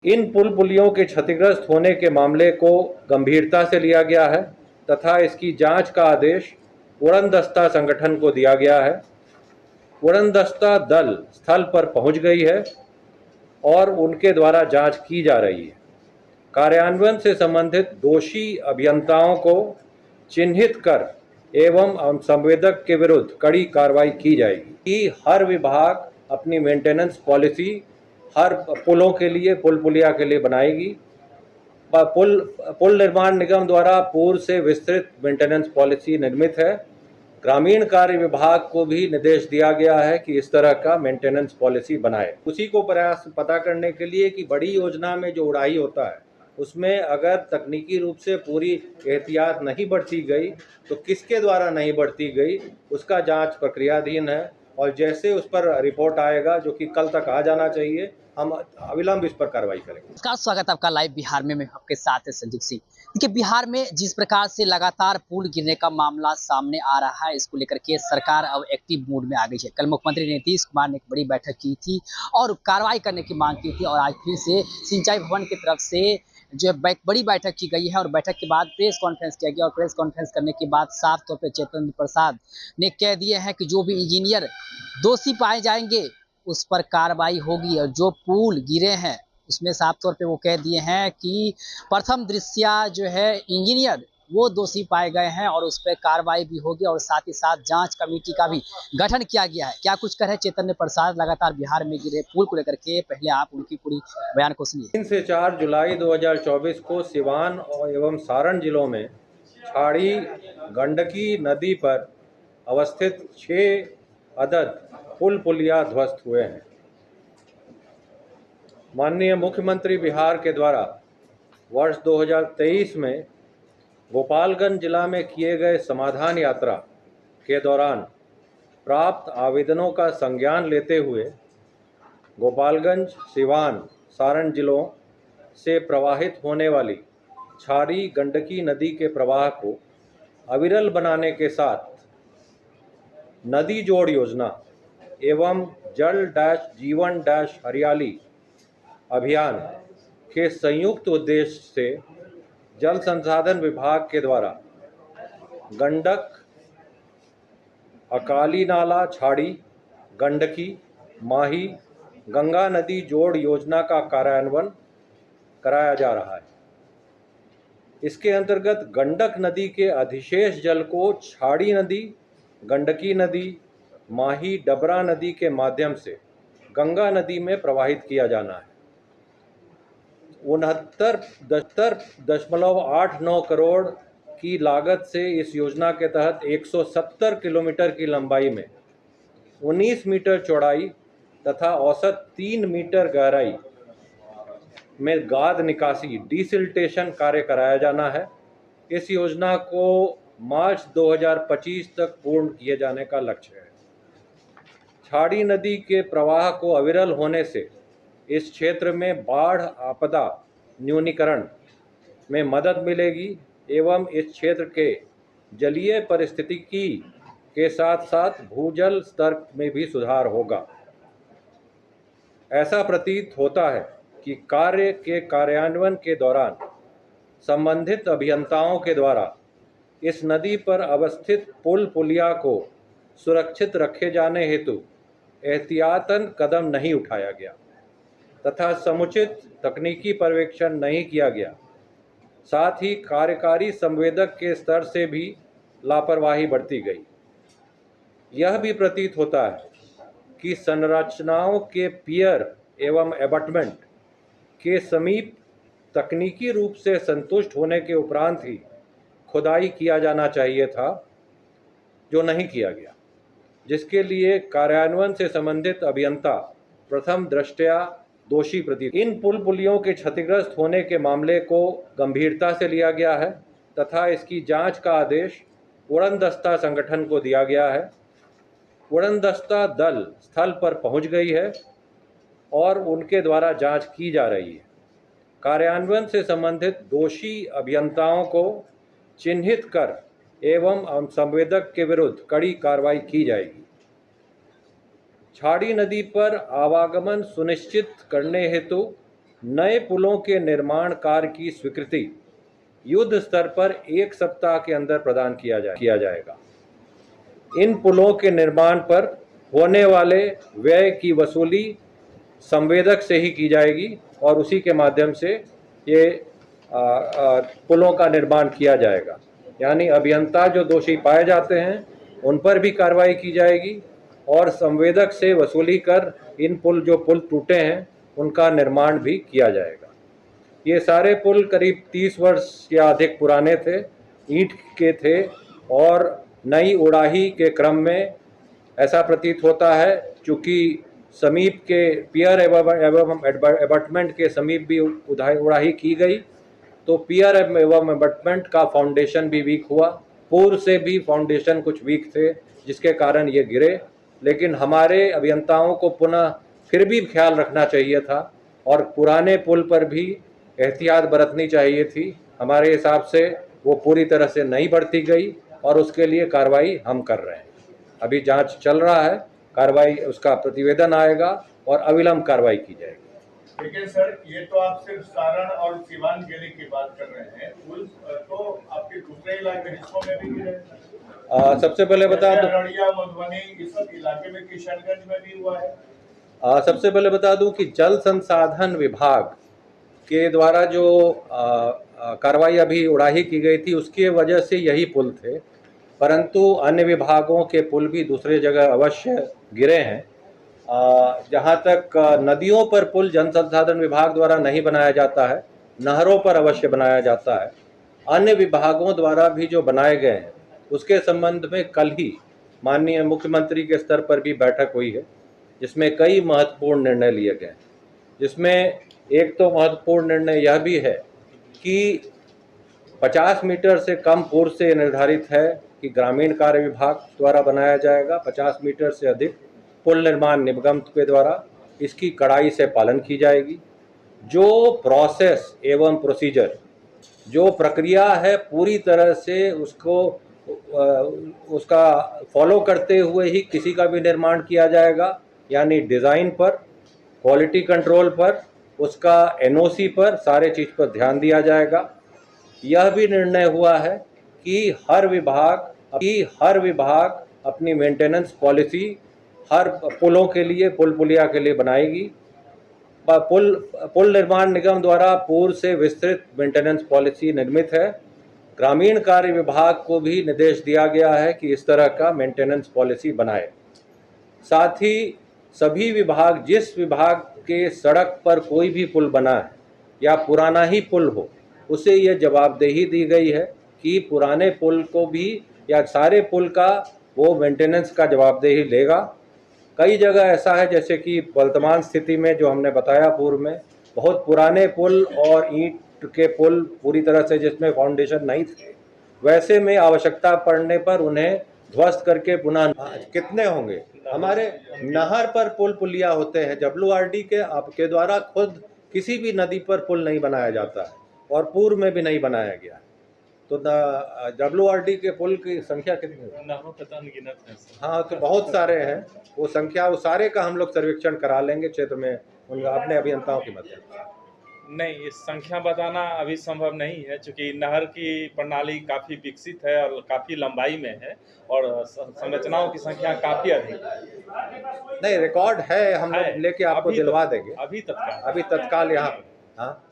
इन पुल पुलियों के क्षतिग्रस्त होने के मामले को गंभीरता से लिया गया है तथा इसकी जांच का आदेश उड़नदस्ता संगठन को दिया गया है। उड़नदस्ता दल स्थल पर पहुंच गई है और उनके द्वारा जांच की जा रही है। कार्यान्वयन से संबंधित दोषी अभियंताओं को चिन्हित कर एवं संवेदक के विरुद्ध कड़ी कार्रवाई की जाएगी कि हर विभाग अपनी मेंटेनेंस पॉलिसी हर पुलों के लिए, पुल पुलिया के लिए बनाएगी। पुल निर्माण निगम द्वारा पूर्व से विस्तृत मेंटेनेंस पॉलिसी निर्मित है। ग्रामीण कार्य विभाग को भी निर्देश दिया गया है कि इस तरह का मेंटेनेंस पॉलिसी बनाए। उसी को प्रयास पता करने के लिए कि बड़ी योजना में जो उड़ाई होता है उसमें अगर तकनीकी रूप से पूरी एहतियात नहीं बरती गई तो किसके द्वारा नहीं बरती गई उसका जांच प्रक्रियाधीन है और जैसे उस पर रिपोर्ट आएगा जो कि कल तक आ जाना चाहिए, हम अविलंब इस पर कार्रवाई करेंगे। नमस्कार, स्वागत है आपका लाइव बिहार में। मैं आपके साथ है संजीव सिंह। देखिए, बिहार में जिस प्रकार से लगातार पुल गिरने का मामला सामने आ रहा है, इसको लेकर के सरकार अब एक्टिव मोड में आ गई है। कल मुख्यमंत्री नीतीश कुमार ने एक बड़ी बैठक की थी और कार्रवाई करने की मांग की थी और आज फिर से सिंचाई भवन की तरफ से जो बड़ी बैठक की गई है और बैठक के बाद प्रेस कॉन्फ्रेंस किया गया और प्रेस कॉन्फ्रेंस करने के बाद साफ तौर पर चेतन प्रसाद ने कह दिए हैं कि जो भी इंजीनियर दोषी पाए जाएंगे उस पर कार्रवाई होगी और जो पुल गिरे हैं उसमें साफ तौर पे वो कह दिए हैं कि प्रथम दृष्टया जो है इंजीनियर वो दोषी पाए गए हैं और उस पर कार्रवाई भी होगी और साथ ही साथ जांच कमेटी का भी गठन किया गया है। क्या कुछ कहे चैतन्य प्रसाद लगातार बिहार में गिरे पुल को लेकर के, पहले आप उनकी पूरी बयान को सुनिए। 3 से 4 जुलाई 2024 को सिवान एवं सारण जिलों में छाड़ी गंडकी नदी पर अवस्थित 6 अदद पुल पुलिया ध्वस्त हुए हैं। माननीय मुख्यमंत्री बिहार के द्वारा वर्ष 2023 में गोपालगंज जिला में किए गए समाधान यात्रा के दौरान प्राप्त आवेदनों का संज्ञान लेते हुए गोपालगंज, सिवान, सारण जिलों से प्रवाहित होने वाली छाड़ी गंडकी नदी के प्रवाह को अविरल बनाने के साथ नदी जोड़ योजना एवं जल जीवन हरियाली अभियान के संयुक्त उद्देश्य से जल संसाधन विभाग के द्वारा गंडक, अकाली नाला छाड़ी, गंडकी, माही, गंगा नदी जोड़ योजना का कार्यान्वयन कराया जा रहा है। इसके अंतर्गत गंडक नदी के अधिशेष जल को छाड़ी नदी, गंडकी नदी, माही, डबरा नदी के माध्यम से गंगा नदी में प्रवाहित किया जाना है। 69.89 करोड़ की लागत से इस योजना के तहत 170 किलोमीटर की लंबाई में 19 मीटर चौड़ाई तथा औसत 3 मीटर गहराई में गाद निकासी डिसिल्टेशन कार्य कराया जाना है। इस योजना को मार्च 2025 तक पूर्ण किए जाने का लक्ष्य है। छाड़ी नदी के प्रवाह को अविरल होने से इस क्षेत्र में बाढ़ आपदा न्यूनीकरण में मदद मिलेगी एवं इस क्षेत्र के जलीय पारिस्थितिकी के साथ साथ भूजल स्तर में भी सुधार होगा। ऐसा प्रतीत होता है कि कार्य के कार्यान्वयन के दौरान संबंधित अभियंताओं के द्वारा इस नदी पर अवस्थित पुल पुलिया को सुरक्षित रखे जाने हेतु एहतियातन कदम नहीं उठाया गया तथा समुचित तकनीकी पर्यवेक्षण नहीं किया गया। साथ ही कार्यकारी संवेदक के स्तर से भी लापरवाही बरती गई। यह भी प्रतीत होता है कि संरचनाओं के पियर एवं एबटमेंट के समीप तकनीकी रूप से संतुष्ट होने के उपरांत ही खुदाई किया जाना चाहिए था, जो नहीं किया गया, जिसके लिए कार्यान्वयन से संबंधित अभियंता प्रथम दृष्टया दोषी प्रतीत। इन पुल पुलियों के क्षतिग्रस्त होने के मामले को गंभीरता से लिया गया है तथा इसकी जांच का आदेश उड़नदस्ता संगठन को दिया गया है। उड़नदस्ता दल स्थल पर पहुंच गई है और उनके द्वारा जांच की जा रही है। कार्यान्वयन से संबंधित दोषी अभियंताओं को चिन्हित कर एवं संवेदक के विरुद्ध कड़ी कार्रवाई की जाएगी। छाड़ी नदी पर आवागमन सुनिश्चित करने हेतु नए पुलों के निर्माण कार्य की स्वीकृति युद्ध स्तर पर 1 सप्ताह के अंदर प्रदान किया जाएगा। इन पुलों के निर्माण पर होने वाले व्यय की वसूली संवेदक से ही की जाएगी और उसी के माध्यम से ये पुलों का निर्माण किया जाएगा। यानी अभियंता जो दोषी पाए जाते हैं उन पर भी कार्रवाई की जाएगी और संवेदक से वसूली कर इन पुल टूटे हैं उनका निर्माण भी किया जाएगा। ये सारे पुल करीब 30 वर्ष या अधिक पुराने थे, ईंट के थे और नई उड़ाही के क्रम में ऐसा प्रतीत होता है चूँकि समीप के पियर एवं एबटमेंट के समीप भी उड़ाही की गई तो पियर एवं एबटमेंट का फाउंडेशन भी वीक हुआ। पूर्व से भी फाउंडेशन कुछ वीक थे जिसके कारण ये गिरे, लेकिन हमारे अभियंताओं को पुनः फिर भी ख्याल रखना चाहिए था और पुराने पुल पर भी एहतियात बरतनी चाहिए थी। हमारे हिसाब से वो पूरी तरह से नहीं बरती गई और उसके लिए कार्रवाई हम कर रहे हैं। अभी जांच चल रहा है, कार्रवाई उसका प्रतिवेदन आएगा और अविलंब कार्रवाई की जाएगी। लेकिन सर ये तो आप सिर्फ सारण और सीवान जिले की बात कर रहे हैं, पुल तो आपके दूसरे इलाके हिस्सों में भी गिरे। सबसे पहले बता दूं, अररिया, मधुबनी इस सब इलाके में, किशनगंज में भी हुआ है। सबसे पहले बता दूं कि जल संसाधन विभाग के द्वारा जो कार्रवाई अभी उड़ाही की गई थी उसकी वजह से यही पुल थे, परंतु अन्य विभागों के पुल भी दूसरे जगह अवश्य गिरे हैं। जहाँ तक नदियों पर पुल जल संसाधन विभाग द्वारा नहीं बनाया जाता है, नहरों पर अवश्य बनाया जाता है। अन्य विभागों द्वारा भी जो बनाए गए हैं उसके संबंध में कल ही माननीय मुख्यमंत्री के स्तर पर भी बैठक हुई है जिसमें कई महत्वपूर्ण निर्णय लिए गए, जिसमें एक तो महत्वपूर्ण निर्णय यह भी है कि 50 मीटर से कम पूर्व से निर्धारित है कि ग्रामीण कार्य विभाग द्वारा बनाया जाएगा। 50 मीटर से अधिक पुल निर्माण निगम के द्वारा इसकी कड़ाई से पालन की जाएगी। जो प्रोसेस एवं प्रोसीजर, जो प्रक्रिया है पूरी तरह से उसका फॉलो करते हुए ही किसी का भी निर्माण किया जाएगा। यानी डिज़ाइन पर, क्वालिटी कंट्रोल पर, उसका एनओसी पर, सारे चीज़ पर ध्यान दिया जाएगा। यह भी निर्णय हुआ है कि हर विभाग अपनी मेंटेनेंस पॉलिसी हर पुलों के लिए, पुलिया के लिए बनाएगी। पुल निर्माण निगम द्वारा पूर्व से विस्तृत मेंटेनेंस पॉलिसी निर्मित है। ग्रामीण कार्य विभाग को भी निर्देश दिया गया है कि इस तरह का मेंटेनेंस पॉलिसी बनाए। साथ ही सभी विभाग, जिस विभाग के सड़क पर कोई भी पुल बना है या पुराना ही पुल हो, उसे यह जवाबदेही दी गई है कि पुराने पुल को भी या सारे पुल का वो मेंटेनेंस का जवाबदेही लेगा। कई जगह ऐसा है जैसे कि वर्तमान स्थिति में जो हमने बताया पूर्व में, बहुत पुराने पुल और ईंट के पुल पूरी तरह से जिसमें फाउंडेशन नहीं थे, वैसे में आवश्यकता पड़ने पर उन्हें ध्वस्त करके पुनः कितने होंगे। हमारे नहर पर पुल पुलिया होते हैं, WRD के आपके द्वारा खुद किसी भी नदी पर पुल नहीं बनाया जाता है और पूर्व में भी नहीं बनाया गया है। तो WRD के पुल की संख्या कितनी है? हाँ, तो बहुत सारे हैं। वो संख्या, वो सारे का हम लोग सर्वेक्षण करा लेंगे क्षेत्र में उनका अपने अभियंताओं की मदद। नहीं, ये संख्या बताना अभी संभव नहीं है क्योंकि नहर की प्रणाली काफ़ी विकसित है और काफ़ी लंबाई में है और संरचनाओं की संख्या काफ़ी अधिक है। नहीं, रिकॉर्ड है, हम लोग लेके आपको दिलवा देंगे अभी तत्काल यहाँ पर। हाँ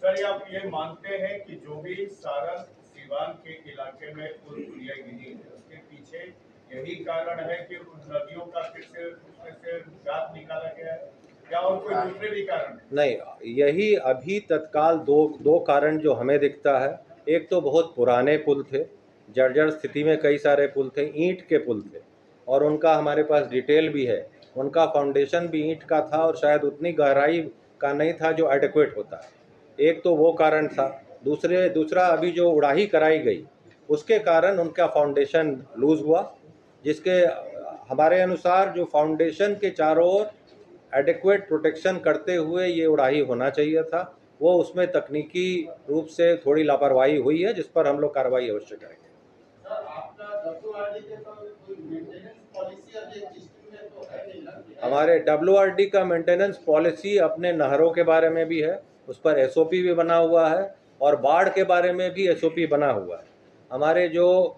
सर, आप ये मानते हैं कि जो भी सारण सीवान के इलाके में पुल पुलिया गिरी है उसके पीछे यही कारण है कि उन नदियों का फिर से उसमें से गाद निकाला गया है या और कोई दूसरे भी कारण? नहीं, यही अभी तत्काल दो कारण जो हमें दिखता है। एक तो बहुत पुराने पुल थे, जर्जर स्थिति में कई सारे पुल थे, ईंट के पुल थे और उनका हमारे पास डिटेल भी है। उनका फाउंडेशन भी ईंट का था और शायद उतनी गहराई का नहीं था जो एडिक्वेट होता है। एक तो वो कारण था। दूसरा अभी जो उड़ाही कराई गई उसके कारण उनका फाउंडेशन लूज हुआ, जिसके हमारे अनुसार जो फाउंडेशन के चारों ओर एडिक्वेट प्रोटेक्शन करते हुए ये उड़ाही होना चाहिए था, वो उसमें तकनीकी रूप से थोड़ी लापरवाही हुई है जिस पर हम लोग कार्रवाई अवश्य करेंगे। सर, आपका WRD के तो कोई मेंटेनेंस पॉलिसी अब ये सिस्टम में तो है नहीं ना? हमारे WRD का मेंटेनेंस पॉलिसी अपने नहरों के बारे में भी है, उस पर SOP भी बना हुआ है और बाढ़ के बारे में भी SOP बना हुआ है। हमारे जो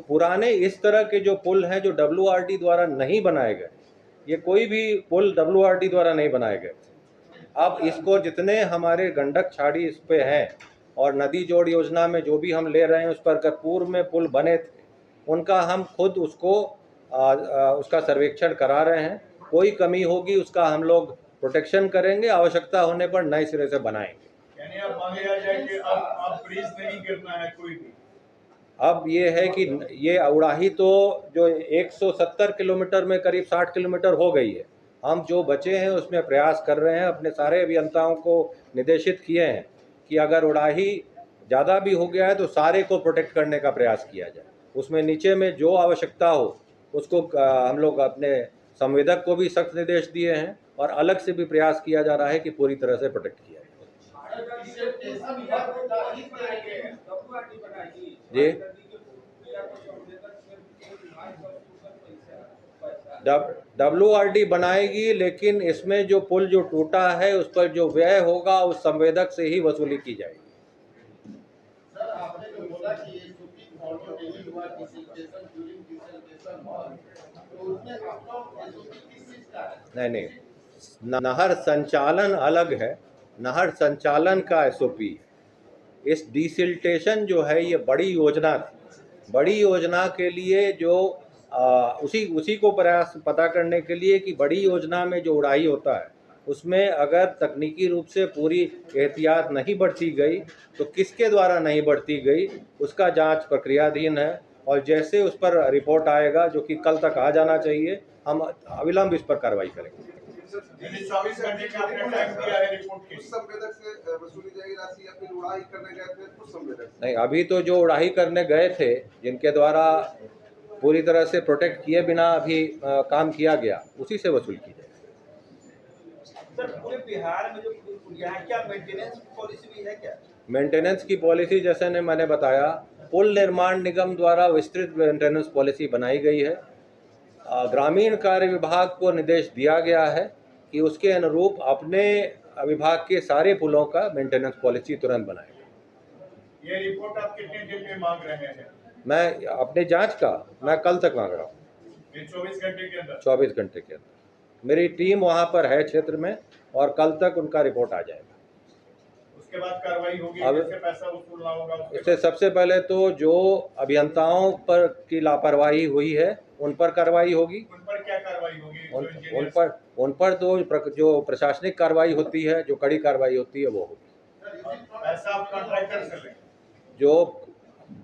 पुराने इस तरह के जो पुल हैं जो WRD द्वारा नहीं बनाए गए, ये कोई भी पुल WRD द्वारा नहीं बनाए गए। अब इसको जितने हमारे गंडक छाड़ी इस पे हैं और नदी जोड़ योजना में जो भी हम ले रहे हैं उस पर अगर पूर्व में पुल बने थे उनका हम खुद उसका सर्वेक्षण करा रहे हैं। कोई कमी होगी उसका हम लोग प्रोटेक्शन करेंगे, आवश्यकता होने पर नए सिरे से बनाएंगे। यानी अब मान लिया जाए कि अब ब्रिज नहीं गिरना है कोई भी। अब ये है कि ये उड़ाही तो जो 170 किलोमीटर में करीब 60 किलोमीटर हो गई है। हम जो बचे हैं उसमें प्रयास कर रहे हैं, अपने सारे अभियंताओं को निर्देशित किए हैं कि अगर उड़ाही ज़्यादा भी हो गया है तो सारे को प्रोटेक्ट करने का प्रयास किया जाए। उसमें नीचे में जो आवश्यकता हो उसको हम लोग अपने संवेदक को भी सख्त निर्देश दिए हैं और अलग से भी प्रयास किया जा रहा है कि पूरी तरह से प्रोटेक्ट किया जाए। जी, WRD बनाएगी, लेकिन इसमें जो पुल जो टूटा है उस पर जो व्यय होगा उस संवेदक से ही वसूली की जाएगी। सर, आपने जो बोला कि ये छुट्टी फॉलो नहीं हुआ तो उसमें आपका किस चीज का है? नहीं, नहर संचालन अलग है, नहर संचालन का SOP है। इस डिसिल्टेशन जो है ये बड़ी योजना थी। बड़ी योजना के लिए जो उसी को प्रयास पता करने के लिए कि बड़ी योजना में जो उड़ाही होता है उसमें अगर तकनीकी रूप से पूरी एहतियात नहीं बरती गई तो किसके द्वारा नहीं बरती गई उसका जांच प्रक्रियाधीन है और जैसे उस पर रिपोर्ट आएगा जो कि कल तक आ जाना चाहिए, हम अविलंब इस पर कार्रवाई करेंगे। 24 घंटे का आपने टाइम दिया है रिपोर्ट के। उस संवेदक से वसूली जाएगी राशि या फिर उड़ाही करने गए थे उस संवेदक से? नहीं, अभी तो जो उड़ाही करने गए थे जिनके द्वारा पूरी तरह से प्रोटेक्ट किए बिना अभी काम किया गया उसी से वसूल की जाए। सर, पूरे बिहार में जो पुलिया है क्या मेंटेनेंस पॉलिसी भी है क्या? मेंटेनेंस की पॉलिसी जैसे मैंने बताया, पुल निर्माण निगम द्वारा विस्तृत मेंटेनेंस पॉलिसी बनाई गई है। ग्रामीण कार्य विभाग को निर्देश दिया गया है कि उसके अनुरूप अपने विभाग के सारे पुलों का मेंटेनेंस पॉलिसी तुरंत बनाएगा। ये रिपोर्ट आप कितने दिन में मांग रहे हैं? मैं अपने जांच का मैं कल तक मांग रहा हूँ। 24 घंटे के अंदर? 24 घंटे के अंदर मेरी टीम वहाँ पर है क्षेत्र में और कल तक उनका रिपोर्ट आ जाएगा। उसके बाद कार्रवाई होगी, अब जिससे पैसा वसूलना होगा इससे सबसे पहले तो जो अभियंताओं पर की लापरवाही हुई है उन पर कार्रवाई होगी। उन पर क्या कार्रवाई होगी? उन पर तो जो प्रशासनिक कार्रवाई होती है, जो कड़ी कार्रवाई होती है वो होगी। पैसा आप कॉन्ट्रैक्टर से लें? जो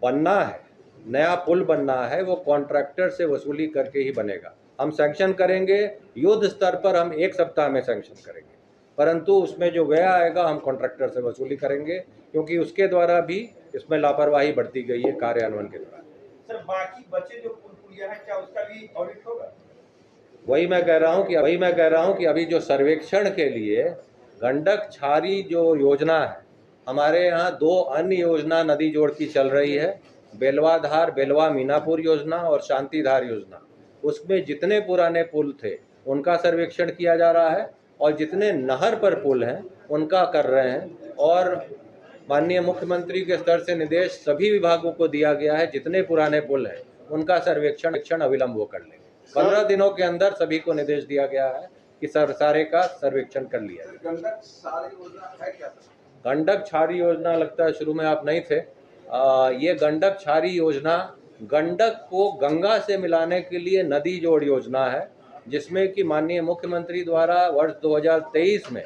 बनना है, नया पुल बनना है, वो कॉन्ट्रैक्टर से वसूली करके ही बनेगा। हम सैंक्शन करेंगे, युद्ध स्तर पर हम 1 सप्ताह में सैंक्शन करेंगे, परंतु उसमें जो व्यय आएगा हम कॉन्ट्रैक्टर से वसूली करेंगे क्योंकि उसके द्वारा भी इसमें लापरवाही बढ़ती गई है कार्यान्वयन के दौरान। सर, बाकी बचे जो पुलिया है क्या उसका भी ऑडिट होगा? वही मैं कह रहा हूँ कि अभी जो सर्वेक्षण के लिए गंडक छारी जो योजना है, हमारे यहाँ 2 अन्य योजना नदी जोड़ की चल रही है, बेलवा मीनापुर योजना और शांतिधार योजना। उसमें जितने पुराने पुल थे उनका सर्वेक्षण किया जा रहा है और जितने नहर पर पुल हैं उनका कर रहे हैं और माननीय मुख्यमंत्री के स्तर से निर्देश सभी विभागों को दिया गया है, जितने पुराने पुल हैं उनका सर्वेक्षण अविलंब वो कर लेंगे। 15 दिनों के अंदर सभी को निर्देश दिया गया है कि सारे का सर्वेक्षण कर लिया जाए। गंडक सारी योजना है क्या? गंडक छारी योजना लगता है शुरू में आप नहीं थे। ये गंडक छारी योजना गंडक को गंगा से मिलाने के लिए नदी जोड़ योजना है, जिसमें कि माननीय मुख्यमंत्री द्वारा वर्ष 2023 में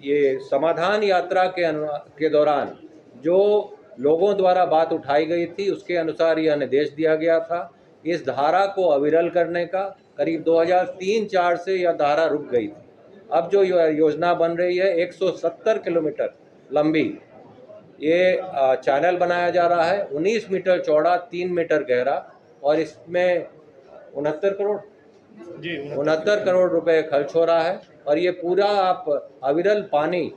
ये समाधान यात्रा के दौरान जो लोगों द्वारा बात उठाई गई थी उसके अनुसार यह निर्देश दिया गया था। इस धारा को अविरल करने का करीब 2003-04 से यह धारा रुक गई थी। अब जो योजना बन रही है 170 किलोमीटर लंबी ये चैनल बनाया जा रहा है, 19 मीटर चौड़ा, 3 मीटर गहरा और इसमें 69 करोड़ रुपए खर्च हो रहा है और ये पूरा आप अविरल पानी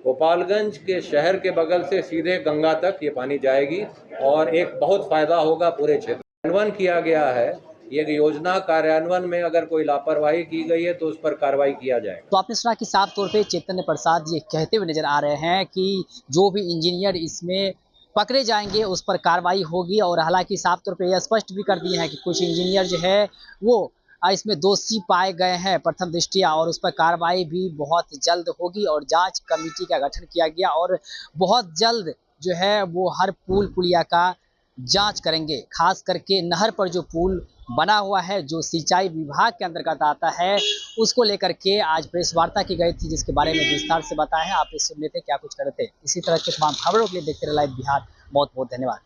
गोपालगंज के शहर के बगल से सीधे गंगा तक ये पानी जाएगी और एक बहुत फायदा होगा पूरे क्षेत्र। क्रियान्वयन किया गया है ये योजना कार्यान्वयन में अगर कोई लापरवाही की गई है तो उस पर कार्रवाई किया जाएगा। तो आपने सुना कि साफ तौर पे चैतन्य प्रसाद ये कहते हुए नजर आ रहे हैं कि जो भी इंजीनियर इसमें पकड़े जाएंगे उस पर कार्रवाई होगी, और हालांकि साफ तौर पे यह स्पष्ट भी कर दिए हैं कि कुछ इंजीनियर जो है वो इसमें दोषी पाए गए हैं प्रथम दृष्टिया, और उस पर कार्रवाई भी बहुत जल्द होगी और जांच कमेटी का गठन किया गया और बहुत जल्द जो है वो हर पुल पुलिया का जांच करेंगे। खास करके नहर पर जो पुल बना हुआ है जो सिंचाई विभाग के अंतर्गत आता है उसको लेकर के आज प्रेस वार्ता की गई थी, जिसके बारे में विस्तार से बताया है। आप इस सुन लेते क्या कुछ कर रहे थे। इसी तरह के तमाम खबरों के लिए देखते रहे लाइव बिहार। बहुत बहुत धन्यवाद।